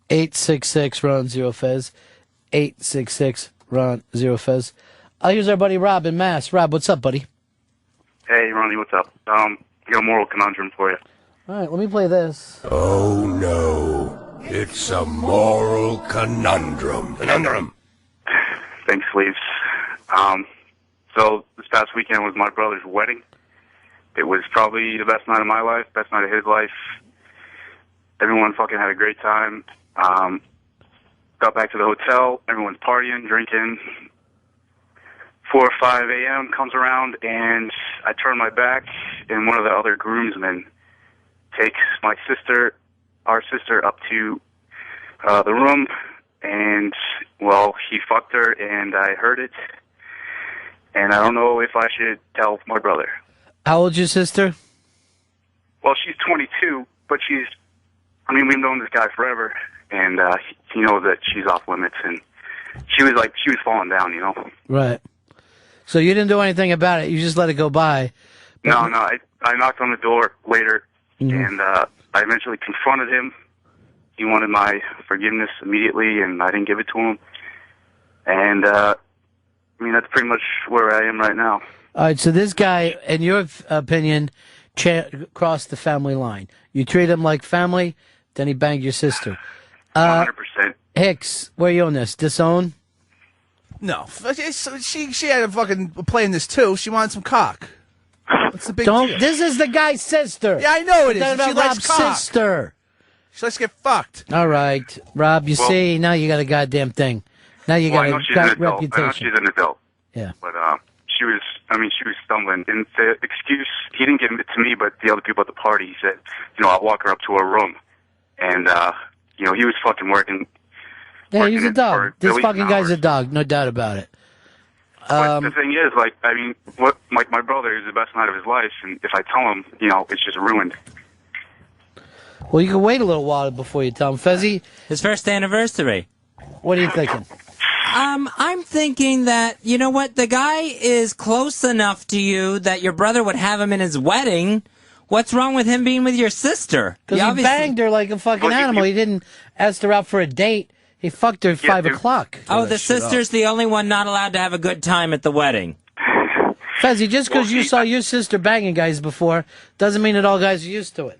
866 Ron Zero Fez. 866 Ron Zero Fez. I'll use our buddy Rob in Mass. Rob, what's up, buddy? Hey, Ronnie, what's up? I got a moral conundrum for you. All right, let me play this. Oh, no. It's a moral conundrum. Conundrum. Thanks, Sleeves. So this past weekend was my brother's wedding. It was probably the best night of my life, best night of his life. Everyone fucking had a great time. Got back to the hotel. Everyone's partying, drinking. 4 or 5 a.m. comes around, and I turn my back, and one of the other groomsmen takes my sister, our sister, up to the room, and, well, he fucked her, and I heard it, and I don't know if I should tell my brother. How old's your sister? Well, she's 22, but we've known this guy forever, and he knows that she's off limits, and she was falling down, you know? Right. So you didn't do anything about it. You just let it go by. No. I knocked on the door later, and I eventually confronted him. He wanted my forgiveness immediately, and I didn't give it to him. And, that's pretty much where I am right now. All right, so this guy, in your opinion, crossed the family line. You treat him like family, then he banged your sister. 100%. Hicks, where are you on this? Disown? No, she had a fucking play in this too. She wanted some cock. What's the big deal? This is the guy's sister. Yeah, I know it is. She likes Rob's cock. Sister. She likes to get fucked. All right, Rob. See, now you got a goddamn thing. Now you got a reputation. I know she's an adult. Yeah. But she was stumbling. And the excuse, he didn't give it to me, but the other people at the party. He said, I'll walk her up to her room, and he was fucking working. Yeah, he's a dog. This fucking guy's a dog, no doubt about it. But the thing is, my brother is the best night of his life, and if I tell him, it's just ruined. Well, you can wait a little while before you tell him. Fezzi? His first anniversary. What are you thinking? I'm thinking that, you know what, the guy is close enough to you that your brother would have him in his wedding. What's wrong with him being with your sister? Because he banged her like a fucking animal. He didn't ask her out for a date. He fucked her at 5 o'clock. Oh, the sister's the only one not allowed to have a good time at the wedding. Fezzi, just because you saw your sister banging guys before doesn't mean that all guys are used to it.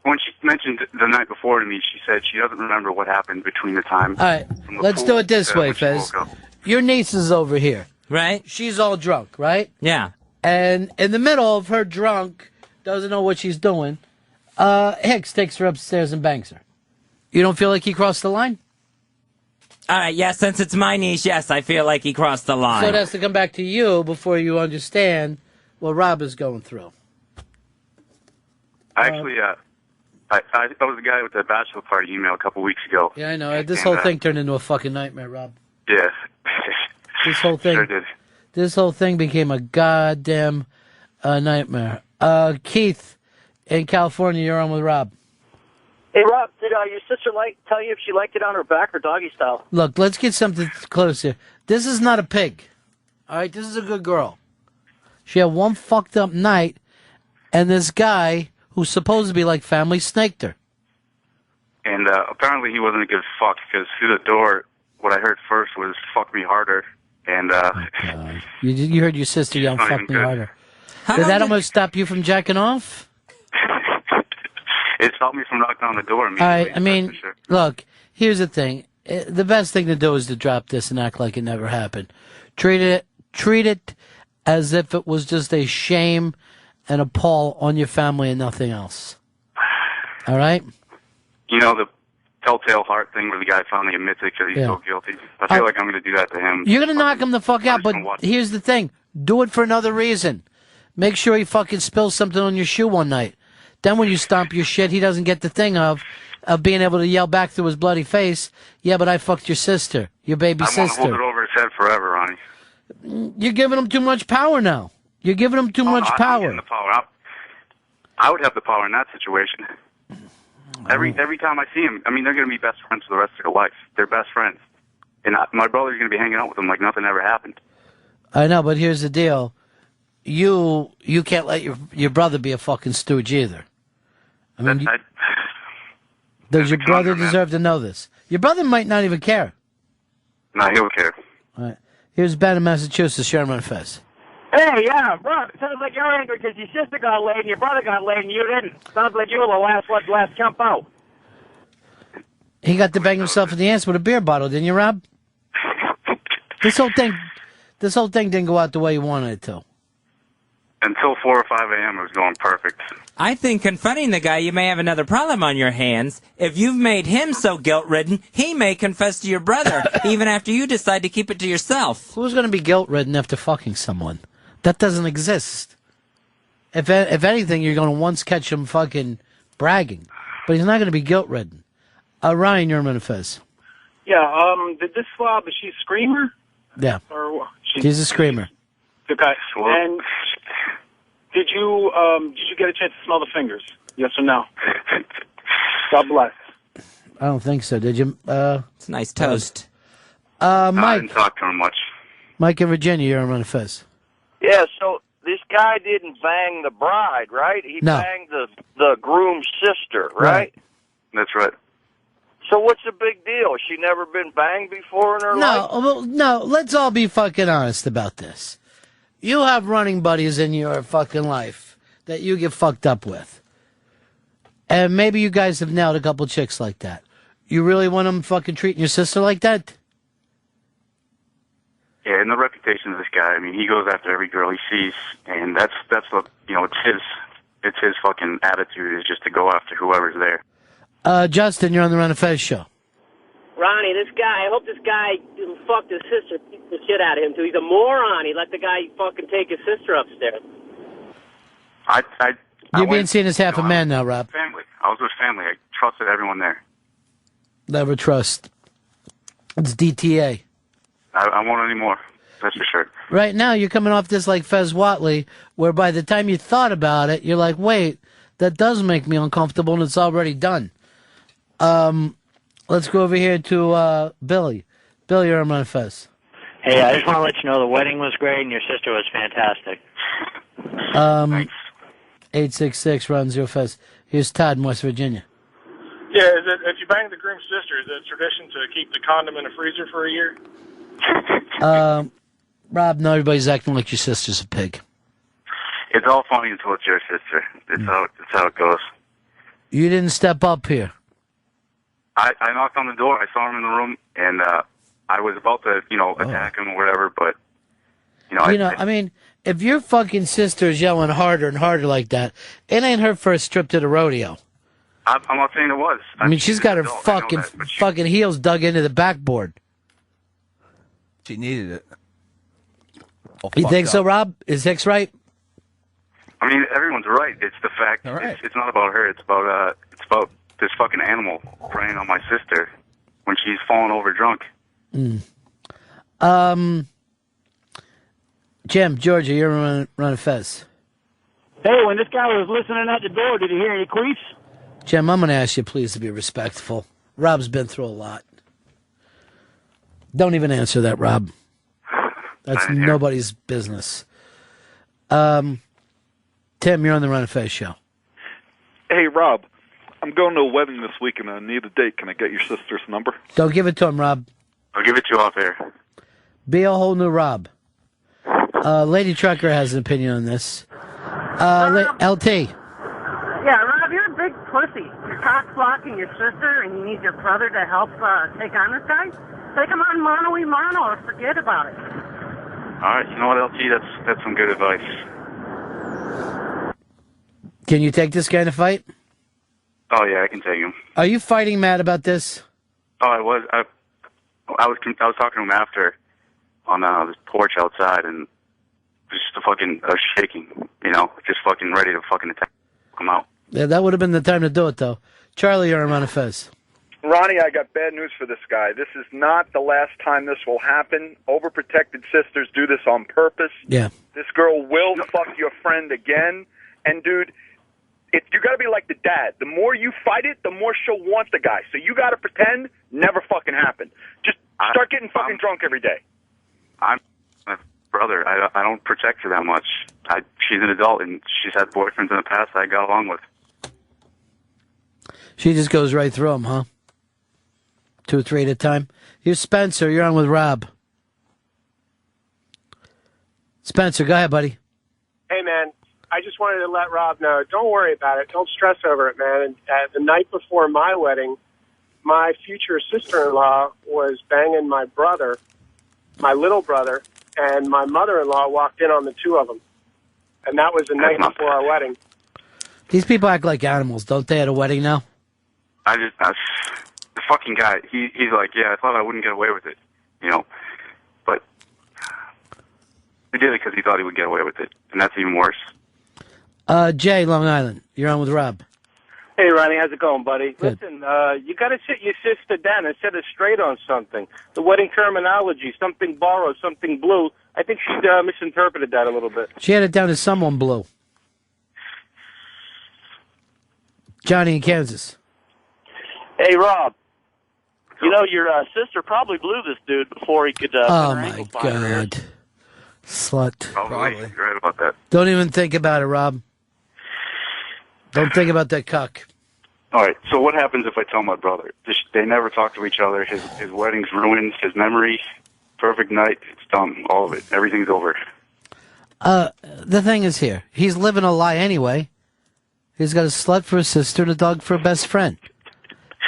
When she mentioned the night before to me, she said she doesn't remember what happened between the time. All right, let's do it this way, Fez. Your niece is over here. Right. She's all drunk, right? Yeah. And in the middle of her drunk, doesn't know what she's doing, Hicks takes her upstairs and bangs her. You don't feel like he crossed the line? All right, yeah, since it's my niece, yes, I feel like he crossed the line. So it has to come back to you before you understand what Rob is going through. Actually, I was the guy with the bachelor party email a couple weeks ago. Yeah, I know. This whole thing turned into a fucking nightmare, Rob. Yeah. This whole thing. Sure did. This whole thing became a goddamn nightmare. Keith, in California, you're on with Rob. Hey, Rob, did your sister tell you if she liked it on her back or doggy style? Look, let's get something close here. This is not a pig. All right, this is a good girl. She had one fucked up night, and this guy, who's supposed to be like family, snaked her. And apparently he wasn't a good fuck, because through the door, what I heard first was "fuck me harder," and you heard your sister yell "fuck me good. harder." Did that almost stop you from jacking off? It stopped me from knocking on the door. All right, look, here's the thing. The best thing to do is to drop this and act like it never happened. Treat it as if it was just a shame and a pall on your family and nothing else. All right? The telltale heart thing where the guy finally admits it because he's so guilty. I feel like I'm going to do that to him. You're going to knock him the fuck out, but here's the thing. Do it for another reason. Make sure he fucking spills something on your shoe one night. Then when you stomp your shit, he doesn't get the thing of being able to yell back through his bloody face, yeah, but I fucked your sister, your baby sister. I want to hold it over his head forever, Ronnie. You're giving him too much power now. You're giving him too much power. I'm the power. I would have the power in that situation. Every time I see him, they're going to be best friends for the rest of their life. They're best friends. And my brother's going to be hanging out with them like nothing ever happened. I know, but here's the deal. You can't let your brother be a fucking stooge either. I mean, does your brother deserve to know this? Your brother might not even care. No, he'll care. All right. Here's Ben in Massachusetts. You're on Run Fest. Hey, yeah, bro. It sounds like you're angry because your sister got laid and your brother got laid and you didn't. Sounds like you were the last jump out. He got to bang himself in the ass with a beer bottle, didn't you, Rob? This whole thing didn't go out the way you wanted it to. Until 4 or 5 a.m., it was going perfect. I think confronting the guy, you may have another problem on your hands. If you've made him so guilt-ridden, he may confess to your brother, even after you decide to keep it to yourself. Who's going to be guilt-ridden after fucking someone? That doesn't exist. If anything, you're going to once catch him fucking bragging. But he's not going to be guilt-ridden. Ryan, you're on Fez. Yeah, did this slob, is she a screamer? Yeah. Or She's a screamer. Okay. And did you get a chance to smell the fingers? Yes or no? God bless. I don't think so. Did you? It's a nice toast. I Mike. didn't talk to him much. Mike in Virginia, you're on Fez. Yeah, so this guy didn't bang the bride, right? He No. banged the groom's sister, right? That's right. So what's the big deal? She never been banged before in her life? No, let's all be fucking honest about this. You have running buddies in your fucking life that you get fucked up with. And maybe you guys have nailed a couple chicks like that. You really want them fucking treating your sister like that? Yeah, and the reputation of this guy, I mean, he goes after every girl he sees, and that's what, it's his fucking attitude is just to go after whoever's there. Justin, you're on the Run of Fez show. Ronnie, I hope this guy who fucked his sister beat the shit out of him, too. He's a moron. He let the guy fucking take his sister upstairs. You're being seen as half a man now, Rob. Family. I was with family. I trusted everyone there. Never trust. It's DTA. I won't anymore. That's for sure. Right now, you're coming off this like Fez Watley, where by the time you thought about it, you're like, wait, that does make me uncomfortable, and it's already done. Let's go over here to Billy. Billy, you're on Fez. Hey, I just want to let you know the wedding was great and your sister was fantastic. Thanks. 866 Run Zero Fez. Here's Todd in West Virginia. Yeah, if you bang the groom's sister, is it a tradition to keep the condom in the freezer for a year? Rob, no, everybody's acting like your sister's a pig. It's all funny until it's your sister. It's how it goes. You didn't step up here. I knocked on the door. I saw him in the room, and I was about to, attack him or whatever. But I mean, if your fucking sister's yelling harder and harder like that, it ain't her first trip to the rodeo. I'm not saying it was. I mean, she's got her fucking heels dug into the backboard. She needed it. You think so, Rob? Is Hicks right? I mean, everyone's right. It's the fact. Right. It's not about her. It's about this fucking animal preying on my sister when she's falling over drunk. Jim, Georgia, you're running Fez. Hey, when this guy was listening at the door, did he hear any queefs? Jim, I'm going to ask you please to be respectful. Rob's been through a lot. Don't even answer that, Rob. That's nobody's business. Tim, you're on the Run of Fez show. Hey, Rob, I'm going to a wedding this week and I need a date. Can I get your sister's number? Don't give it to him, Rob. I'll give it to you off air. Be a whole new Rob. Lady Trucker has an opinion on this. LT. Yeah, Rob, you're a big pussy. You're cock-blocking your sister and you need your brother to help take on this guy? Take him on mono-y-mono or forget about it. All right, you know what, LT? That's some good advice. Can you take this guy in a fight? Oh yeah, I can take him. Are you fighting Matt about this? Oh, I was. I was talking to him after on this porch outside, and just I was shaking, just fucking ready to fucking attack, come out. Yeah, that would have been the time to do it, though. Charlie, you're on Fez. Ronnie, I got bad news for this guy. This is not the last time this will happen. Overprotected sisters do this on purpose. Yeah. This girl will fuck your friend again. And, dude, you got to be like the dad. The more you fight it, the more she'll want the guy. So you got to pretend never fucking happened. Just start getting fucking drunk every day. I'm my brother. I don't protect her that much. She's an adult, and she's had boyfriends in the past that I got along with. She just goes right through them, huh? 2 or 3 at a time. Here's Spencer. You're on with Rob. Spencer, go ahead, buddy. Hey, man. I just wanted to let Rob know, don't worry about it. Don't stress over it, man. And the night before my wedding, my future sister-in-law was banging my brother, my little brother, and my mother-in-law walked in on the two of them. And that was the night before our wedding. These people act like animals, don't they, at a wedding now? The fucking guy, he's like, yeah, I thought I wouldn't get away with it, you know. But he did it because he thought he would get away with it, and that's even worse. Jay, Long Island, you're on with Rob. Hey, Ronnie, how's it going, buddy? Good. Listen, you got to sit your sister down and set her straight on something. The wedding terminology, something borrowed, something blue. I think she misinterpreted that a little bit. She had it down as someone blue. Johnny in Kansas. Hey, Rob. You know, your sister probably blew this dude before he could... Oh, my God. Slut. Probably. You're right about that. Don't even think about it, Rob. Don't think about that cuck. All right, so what happens if I tell my brother? They never talk to each other. His wedding's ruined. His memory, perfect night, it's done. All of it. Everything's over. The thing is here, he's living a lie anyway. He's got a slut for a sister and a dog for a best friend.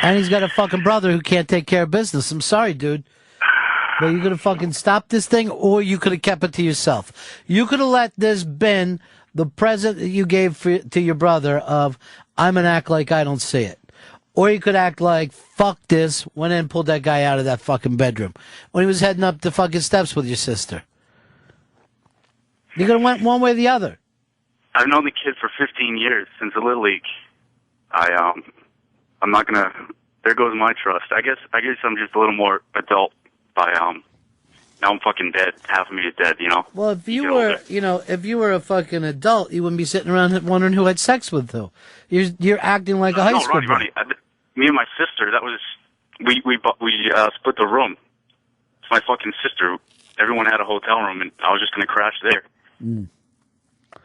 And he's got a fucking brother who can't take care of business. I'm sorry, dude. But you could have fucking stopped this thing, or you could have kept it to yourself. You could have let this been the present that you gave to your brother of, I'm going to act like I don't see it. Or you could act like, fuck this, went in and pulled that guy out of that fucking bedroom when he was heading up the fucking steps with your sister. You could have went one way or the other. I've known the kid for 15 years, since the Little League. I'm not going to, there goes my trust. I guess I'm just a little more adult by, now I'm fucking dead. Half of me is dead, you know? Well, if you were, if you were a fucking adult, you wouldn't be sitting around wondering who had sex with who. You're acting like a high school boy. Ronnie, me and my sister, that was, we split the room. It's my fucking sister. Everyone had a hotel room, and I was just going to crash there. Mm.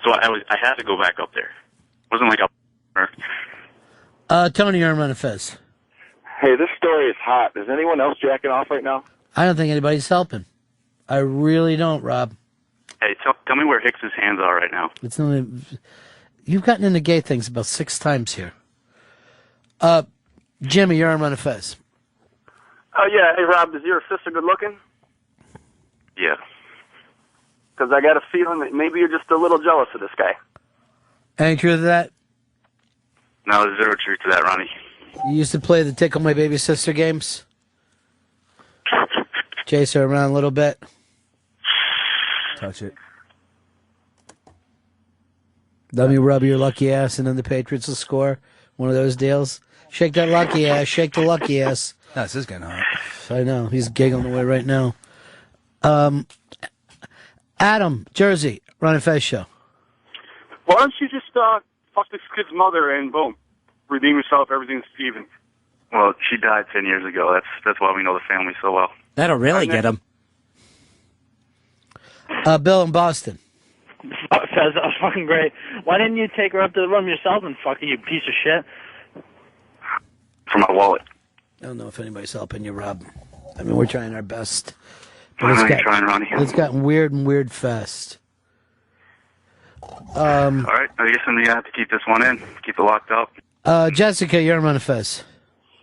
So I had to go back up there. It wasn't like Tony, you're on Fez. Hey, this story is hot. Is anyone else jacking off right now? I don't think anybody's helping. I really don't, Rob. Hey, tell me where Hicks's hands are right now. It's not. You've gotten into gay things about 6 times here. Jimmy, you're on Fez. Oh, yeah. Hey, Rob, is your sister good looking? Yeah. Because I got a feeling that maybe you're just a little jealous of this guy. Any truth to that? No, there's zero truth to that, Ronnie. You used to play the Tickle My Baby Sister games? Chase her around a little bit. Touch it. Let me rub your lucky ass and then the Patriots will score. One of those deals. Shake that lucky ass. Shake the lucky ass. This is getting hot. I know. He's giggling away right now. Adam, Jersey, Ron and Fez show. Why don't you just fuck this kid's mother and boom, redeem yourself, everything's even. Well, she died 10 years ago. That's why we know the family so well. That'll really get him. Bill in Boston. Fez, that was fucking great. Why didn't you take her up to the room yourself and fuck her, you piece of shit? For my wallet. I don't know if anybody's helping you, Rob. I mean, we're trying our best. But it's gotten weird and weird fast. All right, I guess I'm going to have to keep this one in. Keep it locked up. Jessica, you're on Fez.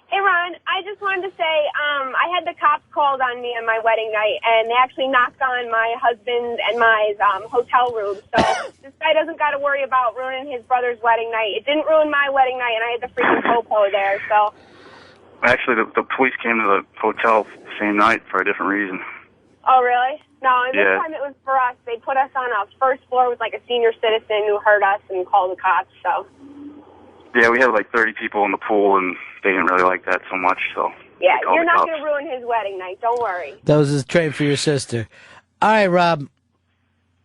Hey, Ron, I just wanted to say I had the cops called on me on my wedding night, and they actually knocked on my husband and my hotel room. So this guy doesn't got to worry about ruining his brother's wedding night. It didn't ruin my wedding night, and I had the freaking popo there. So actually, the police came to the hotel the same night for a different reason. Oh, really? No, and this Yeah. time it was for us. They put us on a first floor with like a senior citizen who heard us and called the cops. So Yeah, we had like 30 people in the pool, and they didn't really like that so much. So yeah, they called you're the not cops. going to ruin his wedding night. Don't worry. That was his train for your sister. All right, Rob.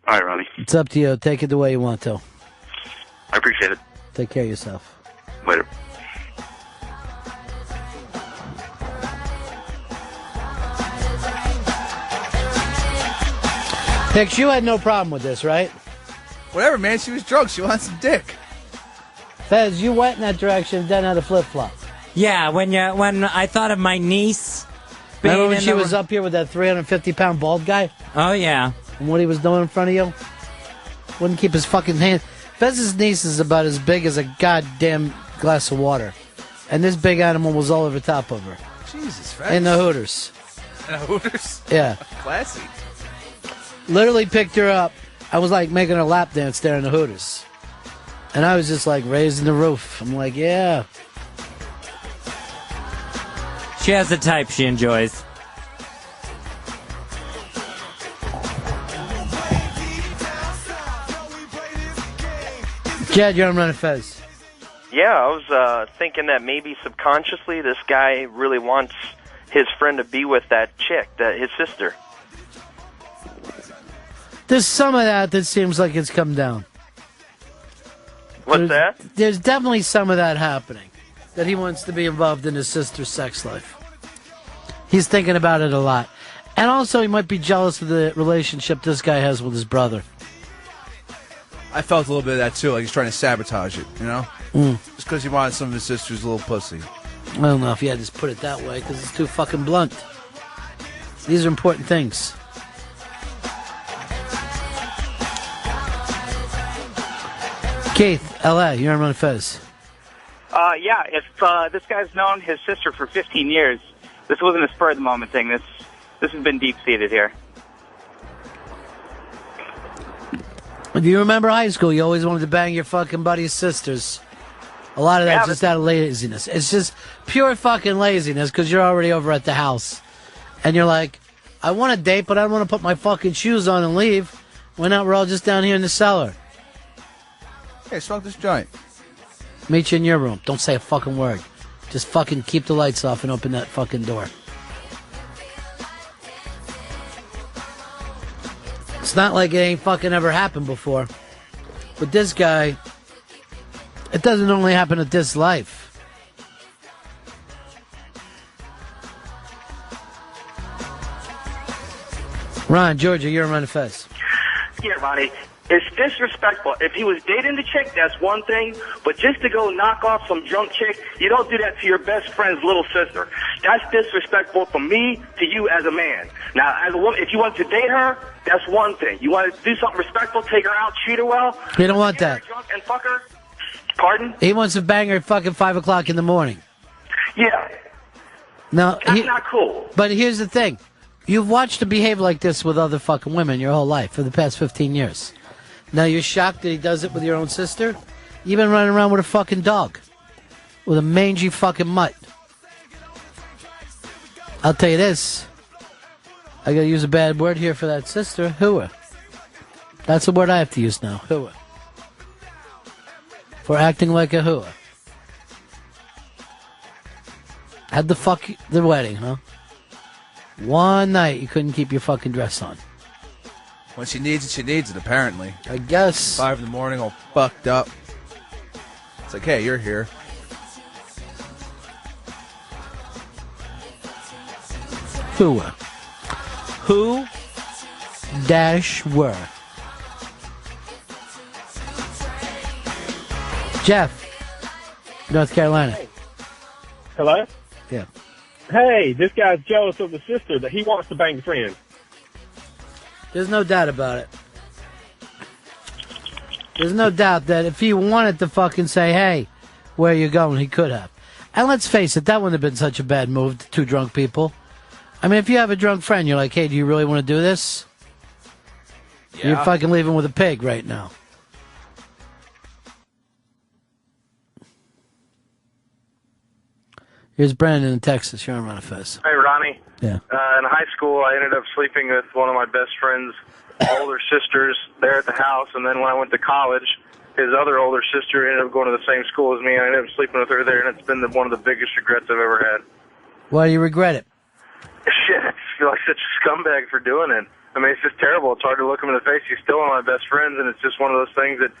All right, Ronnie. It's up to you. Take it the way you want to. I appreciate it. Take care of yourself. Later. Hicks, you had no problem with this, right? Whatever, man. She was drunk. She wants some dick. Fez, you went in that direction, then had a flip-flop. Yeah, when I thought of my niece. Remember when in she the- was up here with that 350-pound bald guy? Oh, yeah. And what he was doing in front of you? Wouldn't keep his fucking hand. Fez's niece is about as big as a goddamn glass of water. And this big animal was all over top of her. Jesus, Fez. In the Hooters. Hooters? Yeah. Classy. Literally picked her up. I was like making a lap dance there in the Hooters. And I was just like raising the roof. I'm like, yeah. She has a type she enjoys. Jed, you're on Running Fez. Yeah, I was thinking that maybe subconsciously this guy really wants his friend to be with that chick, his sister. There's some of that seems like it's come down. What's that? There's definitely some of that happening. That he wants to be involved in his sister's sex life. He's thinking about it a lot. And also he might be jealous of the relationship this guy has with his brother. I felt a little bit of that too, like he's trying to sabotage it, you know? Just because he wanted some of his sister's little pussy. I don't know if you had to put it that way, because it's too fucking blunt. These are important things. Keith, L.A., you're on Run Fez. Yeah, if this guy's known his sister for 15 years, this wasn't a spur of the moment thing. This has been deep seated here. Do you remember high school? You always wanted to bang your fucking buddy's sisters. A lot of that's just out of laziness. It's just pure fucking laziness because you're already over at the house. And you're like, I want to date, but I don't want to put my fucking shoes on and leave. Why not? We're all just down here in the cellar. Hey, smoke this joint. Meet you in your room. Don't say a fucking word. Just fucking keep the lights off and open that fucking door. It's not like it ain't fucking ever happened before. But this guy, it doesn't only happen at this life. Ron, Georgia, you're on Run Fez. Yeah, Ronnie. It's disrespectful. If he was dating the chick, that's one thing. But just to go knock off some drunk chick, you don't do that to your best friend's little sister. That's disrespectful from me to you as a man. Now, as a woman, if you want to date her, that's one thing. You want to do something respectful, take her out, treat her well. He don't want that. Drunk and fuck her. Pardon? He wants to bang her at fucking 5 o'clock in the morning. Yeah. Now, That's not cool. But here's the thing. You've watched him behave like this with other fucking women your whole life for the past 15 years. Now you're shocked that he does it with your own sister? You've been running around with a fucking dog. With a mangy fucking mutt. I'll tell you this. I gotta use a bad word here for that sister. Hooah. That's the word I have to use now. Hooah. For acting like a hooah. Had the fuck the wedding, huh? One night you couldn't keep your fucking dress on. When she needs it, apparently. I guess. 5 in the morning, all fucked up. It's like, hey, you're here. Who? Who dash were? Jeff, North Carolina. Hello? Yeah. Hey, this guy's jealous of the sister that he wants to bang the friend. There's no doubt about it. There's no doubt that if he wanted to fucking say, hey, where you going, he could have. And let's face it, that wouldn't have been such a bad move to two drunk people. I mean, if you have a drunk friend, you're like, hey, do you really want to do this? Yeah. You're fucking leaving with a pig right now. Here's Brandon in Texas. You're on Run Fez. Hey, Ronnie. Yeah. In high school, I ended up sleeping with one of my best friend's older sisters there at the house, and then when I went to college, his other older sister ended up going to the same school as me, and I ended up sleeping with her there, and it's been one of the biggest regrets I've ever had. Why do you regret it? Shit, I just feel like such a scumbag for doing it. I mean, it's just terrible. It's hard to look him in the face. He's still one of my best friends, and it's just one of those things that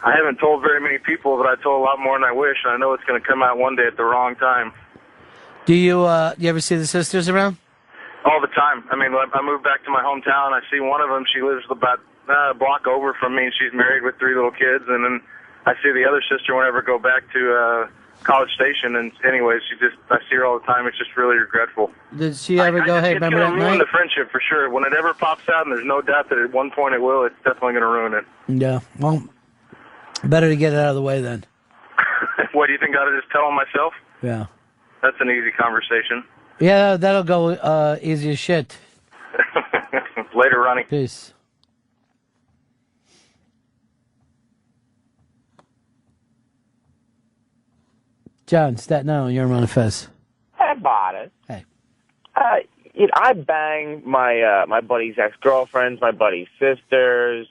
I haven't told very many people, but I told a lot more than I wish, and I know it's going to come out one day at the wrong time. Do you ever see the sisters around? All the time. I mean, I moved back to my hometown. I see one of them. She lives about a block over from me, and she's married with 3 little kids. And then I see the other sister whenever I go back to College Station. And anyways, I see her all the time. It's just really regretful. Did she ever go, hey, It's remember going that to ruin night? the friendship for sure. When it ever pops out, and there's no doubt that at one point it will, it's definitely going to ruin it. Yeah, well, better to get it out of the way then. What, do you think I ought to just tell him myself? Yeah. That's an easy conversation. Yeah, that'll go easy as shit. Later, Ronnie. Peace. John, Staten Island, you're on Fez. Hey, bought Hey. I bang my my buddy's ex-girlfriends, my buddy's sisters.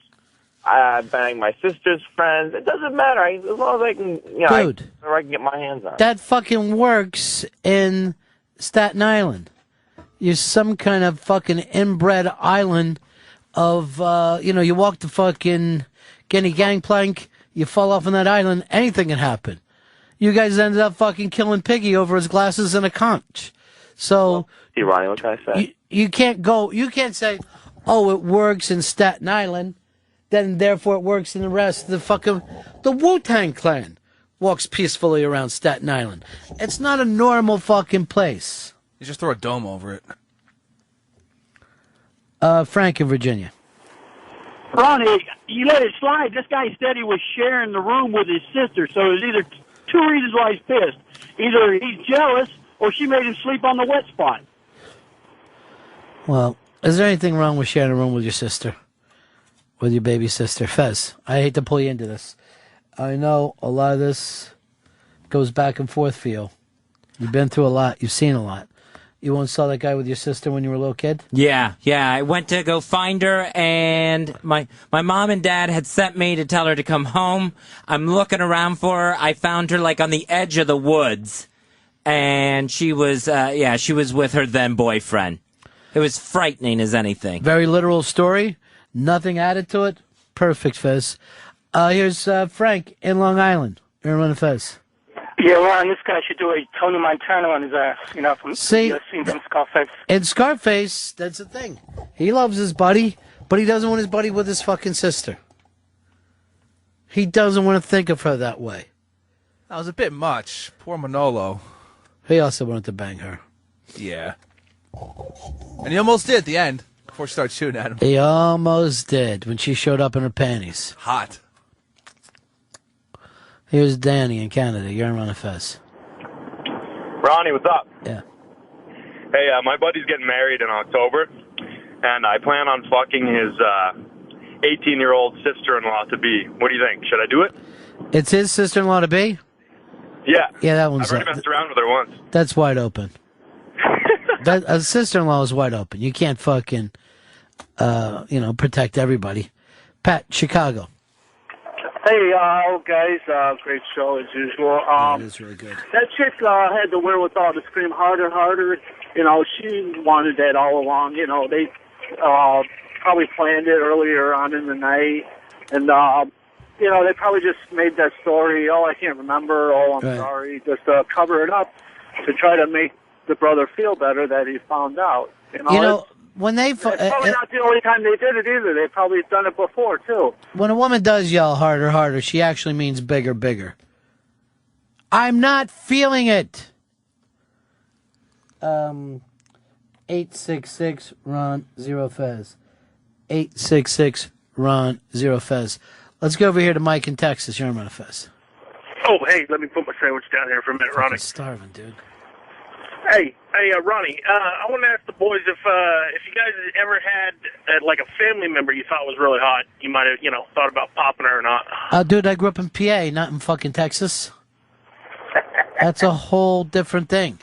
I bang my sister's friends. It doesn't matter. As long as I can, Dude. I can get my hands on it. That fucking works in Staten Island. You're some kind of fucking inbred island of, you walk the fucking Guinea gangplank, you fall off on that island, anything can happen. You guys ended up fucking killing Piggy over his glasses and a conch. So... Hey, Ronnie, what can I say? You can't say, oh, it works in Staten Island, then therefore it works in the rest of the Wu-Tang Clan walks peacefully around Staten Island. It's not a normal fucking place. You just throw a dome over it. Frank in Virginia. Ronnie, you let it slide. This guy said he was sharing the room with his sister, so there's either two reasons why he's pissed. Either he's jealous or she made him sleep on the wet spot. Well, is there anything wrong with sharing a room with your sister? With your baby sister? Fez, I hate to pull you into this. I know a lot of this goes back and forth for you. You've been through a lot. You've seen a lot. You once saw that guy with your sister when you were a little kid? Yeah. I went to go find her, and my mom and dad had sent me to tell her to come home. I'm looking around for her. I found her, on the edge of the woods, and she was with her then boyfriend. It was frightening as anything. Very literal story. Nothing added to it. Perfect, Fez. Here's Frank in Long Island. You're running Fez. Yeah, Ron, this guy should do a Tony Montana on his ass, from See, scene from Scarface. In Scarface, that's the thing. He loves his buddy, but he doesn't want his buddy with his fucking sister. He doesn't want to think of her that way. That was a bit much. Poor Manolo. He also wanted to bang her. Yeah. And he almost did at the end, before she started shooting at him. He almost did when she showed up in her panties. Hot. Here's Danny in Canada. You're on Fez. Ronnie, what's up? Yeah. Hey, my buddy's getting married in October, and I plan on fucking his 18-year-old sister-in-law to be. What do you think? Should I do it? It's his sister-in-law to be? Yeah. Yeah, that one's... I've already messed around with her once. That's wide open. A sister-in-law is wide open. You can't fucking, protect everybody. Pat, Chicago. Hey, guys, great show as usual. It is really good. That chick had the wherewithal to scream harder, harder. She wanted that all along. They probably planned it earlier on in the night. And, they probably just made that story, I can't remember, I'm Right. sorry, just cover it up to try to make the brother feel better that he found out. When they... It's probably not the only time they did it either. They've probably done it before, too. When a woman does yell harder, harder, she actually means bigger, bigger. I'm not feeling it. 866 Ron 0 Fez. 866 Ron 0 Fez. Let's go over here to Mike in Texas. You're on Fez. Oh, hey, let me put my sandwich down here for a minute, Ronnie. I'm starving, dude. Hey, Ronnie, I want to ask the boys if you guys ever had a family member you thought was really hot. You might have, thought about popping her or not. Dude, I grew up in PA, not in fucking Texas. That's a whole different thing.